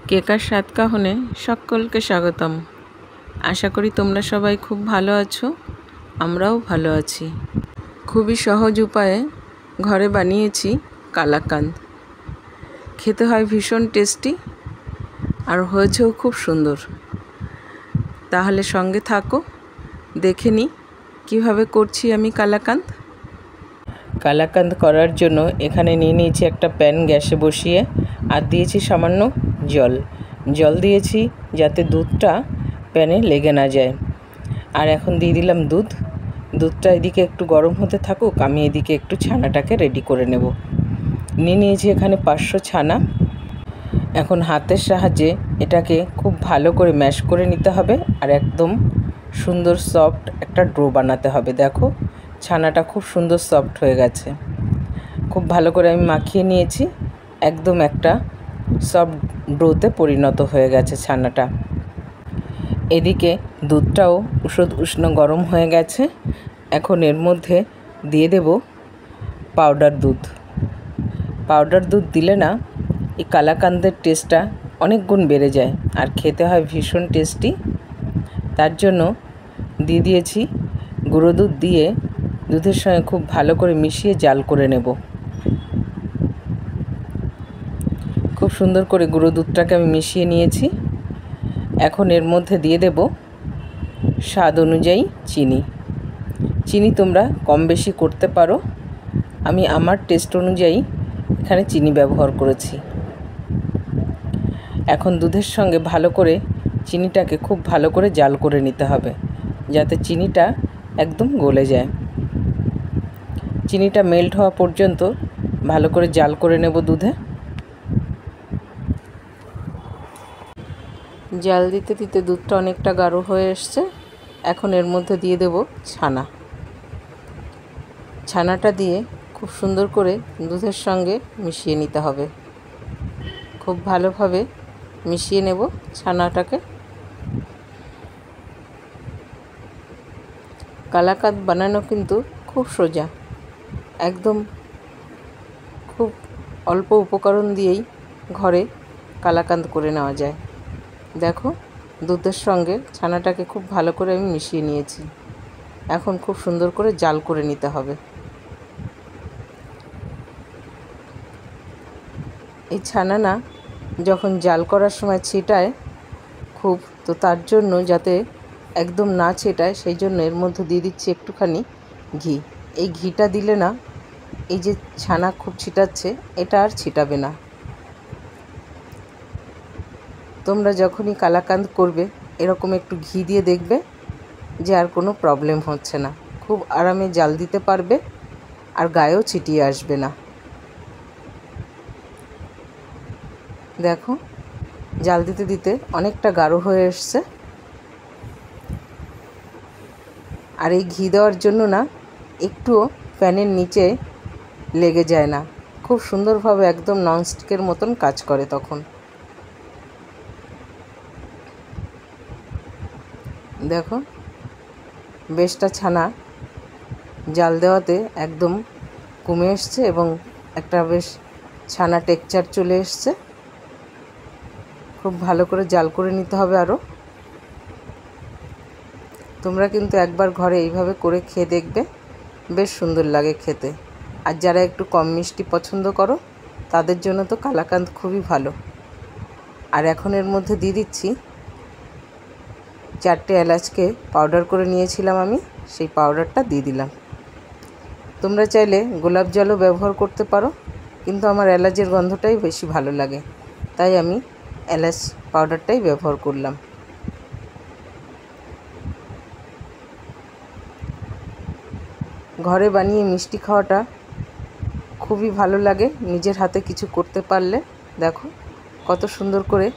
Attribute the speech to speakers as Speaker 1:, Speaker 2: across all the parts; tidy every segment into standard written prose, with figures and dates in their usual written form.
Speaker 1: কেকার স্বাদ কাহনে সকলকে স্বাগতম। আশা করি তোমরা সবাই খুব ভালো আছো, আমরাও ভালো আছি। খুবই সহজ উপায়ে ঘরে বানিয়েছি কালাকাঁদ। খেতে হয় ভীষণ টেস্টি আর হয়েছেও খুব সুন্দর। তাহলে সঙ্গে থাকো, দেখে নিই কীভাবে করছি আমি কালাকাঁদ। কালাকাঁদ করার জন্য এখানে নিয়ে নিয়েছি একটা প্যান গ্যাসে বসিয়ে, আর দিয়েছি সামান্য জল দিয়েছি যাতে দুধটা প্যানে লেগে না যায়। আর এখন দিয়ে দিলাম দুধটা এদিকে একটু গরম হতে থাকুক, আমি এদিকে একটু ছানাটাকে রেডি করে নেব। নিয়েছি এখানে 500 ছানা। এখন হাতের সাহায্যে এটাকে খুব ভালো করে ম্যাশ করে নিতে হবে আর একদম সুন্দর সফট একটা ডো বানাতে হবে। দেখো ছানাটা খুব সুন্দর সফট হয়ে গেছে। খুব ভালো করে আমি মাখিয়ে নিয়েছি, একদম একটা সফট ডোতে পরিণত হয়ে গেছে ছানাটা। এদিকে দুধটাও উষ্ণ গরম হয়ে গেছে। এখন এর মধ্যে দিয়ে দেব পাউডার দুধ দিলে না এই কালাকাঁদের টেস্টটা অনেক গুণ বেড়ে যায় আর খেতে হয় ভীষণ টেস্টি। তার জন্য দিয়ে দিয়েছি গুঁড়ো দুধ, দিয়ে দুধের সঙ্গে খুব ভালো করে মিশিয়ে জাল করে নেব। খুব সুন্দর করে গুঁড়ো দুধটাকে আমি মিশিয়ে নিয়েছি। এখন এর মধ্যে দিয়ে দেব স্বাদ অনুযায়ী চিনি তোমরা কম বেশি করতে পারো। আমি আমার টেস্ট অনুযায়ী এখানে চিনি ব্যবহার করেছি। এখন দুধের সঙ্গে ভালো করে চিনিটাকে খুব ভালো করে জাল করে নিতে হবে যাতে চিনিটা একদম গলে যায়। চিনিটা মেল্ট হওয়া পর্যন্ত ভালো করে জাল করে নেব দুধে। জাল দিতে দিতে দুধটা অনেকটা গাঢ় হয়ে এসছে। এখন এর মধ্যে দিয়ে দেব ছানাটা দিয়ে খুব সুন্দর করে দুধের সঙ্গে মিশিয়ে নিতে হবে। খুব ভালোভাবে মিশিয়ে নেব ছানাটাকে। কালাকাঁদ বানানো কিন্তু খুব সোজা, একদম খুব অল্প উপকরণ দিয়েই ঘরে কালাকাঁদ করে নেওয়া যায়। দেখো দুধের সঙ্গে ছানাটাকে খুব ভালো করে আমি মিশিয়ে নিয়েছি। এখন খুব সুন্দর করে জাল করে নিতে হবে। এই ছানা না যখন জাল করার সময় ছিটায় খুব, তো তার জন্য যাতে একদম না ছিটায় সেই জন্য এর মধ্যে দিয়ে দিচ্ছি একটুখানি ঘি। এই ঘিটা দিলে না এই যে ছানা খুব ছিটাচ্ছে এটা আর ছিটাবে না। তোমরা যখনই কালাকাঁদ করবে এরকম একটু ঘি দিয়ে দেখবে যে আর কোনো প্রবলেম হচ্ছে না, খুব আরামে জাল দিতে পারবে আর গায়েও ছিটিয়ে আসবে না। দেখো জাল দিতে দিতে অনেকটা গাঢ় হয়ে এসছে। আর এই ঘি দেওয়ার জন্য না একটুও প্যানের নিচে লেগে যায় না, খুব সুন্দরভাবে একদম ননস্টিকের মতন কাজ করে। তখন দেখো বেশটা ছানা জাল দেওয়াতে একদম কমে এসছে এবং একটা বেশ ছানা টেক্সচার চলে এসছে। খুব ভালো করে জাল করে নিতে হবে আরও। তোমরা কিন্তু একবার ঘরে এইভাবে করে খেয়ে দেখবে, বেশ সুন্দর লাগে খেতে। আর যারা একটু কম মিষ্টি পছন্দ করো তাদের জন্য তো কালাকাঁদ খুবই ভালো। আর এখন এর মধ্যে দিয়ে দিচ্ছি 4টে এলাচকে পাউডার করে নিয়েছিলাম আমি, সেই পাউডারটা দিয়ে দিলাম। তোমরা চাইলে গোলাপ জলও ব্যবহার করতে পারো, কিন্তু আমার এলাচের গন্ধটাই বেশি ভালো লাগে, তাই আমি এলাচ পাউডারটাই ব্যবহার করলাম। ঘরে বানিয়ে মিষ্টি খাওয়াটা খুবই ভালো লাগে নিজের হাতে কিছু করতে পারলে। দেখো কত সুন্দর করে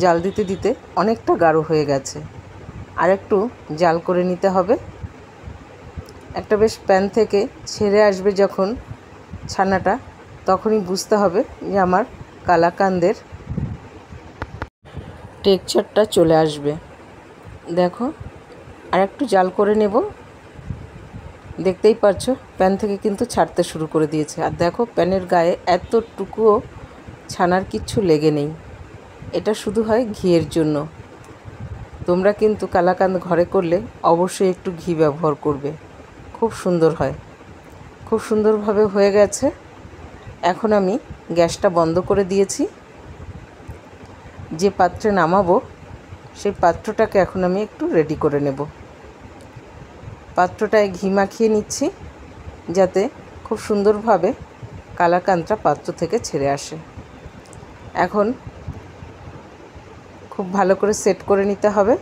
Speaker 1: জাল দিতে দিতে অনেকটা গাঢ় হয়ে গেছে। আর একটু জাল করে নিতে হবে। একটা বেশ প্যান থেকে ছেড়ে আসবে যখন ছানাটা, তখনই বুঝতে হবে যে আমার কালাকাঁদের টেক্সচারটা চলে আসবে। দেখো আর একটু জাল করে নেব। দেখতেই পাচ্ছ প্যান থেকে কিন্তু ছাড়তে শুরু করে দিয়েছে। আর দেখো প্যানের গায়ে এতটুকুও ছানার কিচ্ছু লেগে নেই। এটা শুধু হয় ঘিয়ের জন্য। তোমরা কিন্তু কালাকাঁদ ঘরে করলে অবশ্যই একটু ঘি ব্যবহার করবে, খুব সুন্দর হয়। খুব সুন্দরভাবে হয়ে গেছে। এখন আমি গ্যাসটা বন্ধ করে দিয়েছি। যে পাত্রে নামাবো সেই পাত্রটাকে এখন আমি একটু রেডি করে নেব। পাত্রটায় ঘি মাখিয়ে নিচ্ছি যাতে খুব সুন্দরভাবে কালাকাঁদটা পাত্র থেকে ছেড়ে আসে। এখন খুব ভালো করে সেট করে নিতে হবে।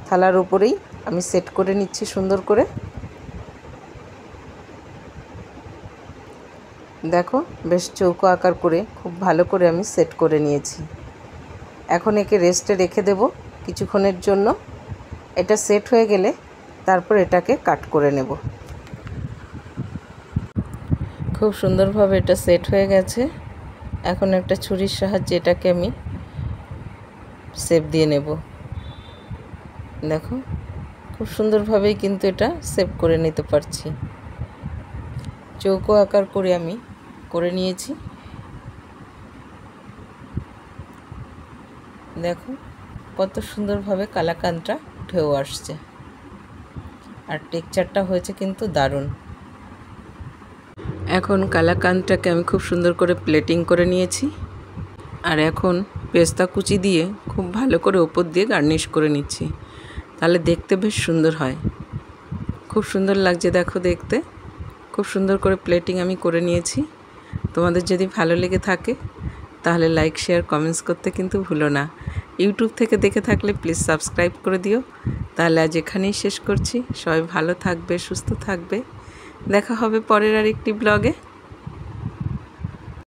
Speaker 1: থালার উপরেই আমি সেট করে নিচ্ছি সুন্দর করে। দেখো বেশ চৌকো আকার করে খুব ভালো করে আমি সেট করে নিয়েছি। এখন একে রেস্টে রেখে দেব কিছুক্ষণের জন্য। এটা সেট হয়ে গেলে তারপর এটাকে কাট করে নেব। খুব সুন্দরভাবে এটা সেট হয়ে গেছে। এখন একটা ছুরির সাহায্যে এটাকে আমি শেপ দিয়ে নেব। দেখো খুব সুন্দরভাবেই কিন্তু এটা শেপ করে নিতে পারছি। চৌকো আকার করে আমি করে নিয়েছি। দেখো কত সুন্দরভাবে কালাকাঁদটা উঠেও আসছে, আর টেক্সচারটা হয়েছে কিন্তু দারুণ। এখন কালাকাঁদটাকে আমি খুব সুন্দর করে প্লেটিং করে নিয়েছি, আর এখন পেস্তা কুচি দিয়ে খুব ভালো করে ওপর দিয়ে গার্নিশ করে নিচ্ছি, তাহলে দেখতে বেশ সুন্দর হয়। খুব সুন্দর লাগছে দেখো দেখতে। খুব সুন্দর করে প্লেটিং আমি করে নিয়েছি। তোমাদের যদি ভালো লেগে থাকে তাহলে লাইক শেয়ার কমেন্টস করতে কিন্তু ভুলো না। ইউটিউব থেকে দেখে থাকলে প্লিজ সাবস্ক্রাইব করে দিও। তাহলে আজ এখানেই শেষ করছি। সবাই ভালো থাকবে, সুস্থ থাকবে। দেখা হবে পরের আর একটি ব্লগে।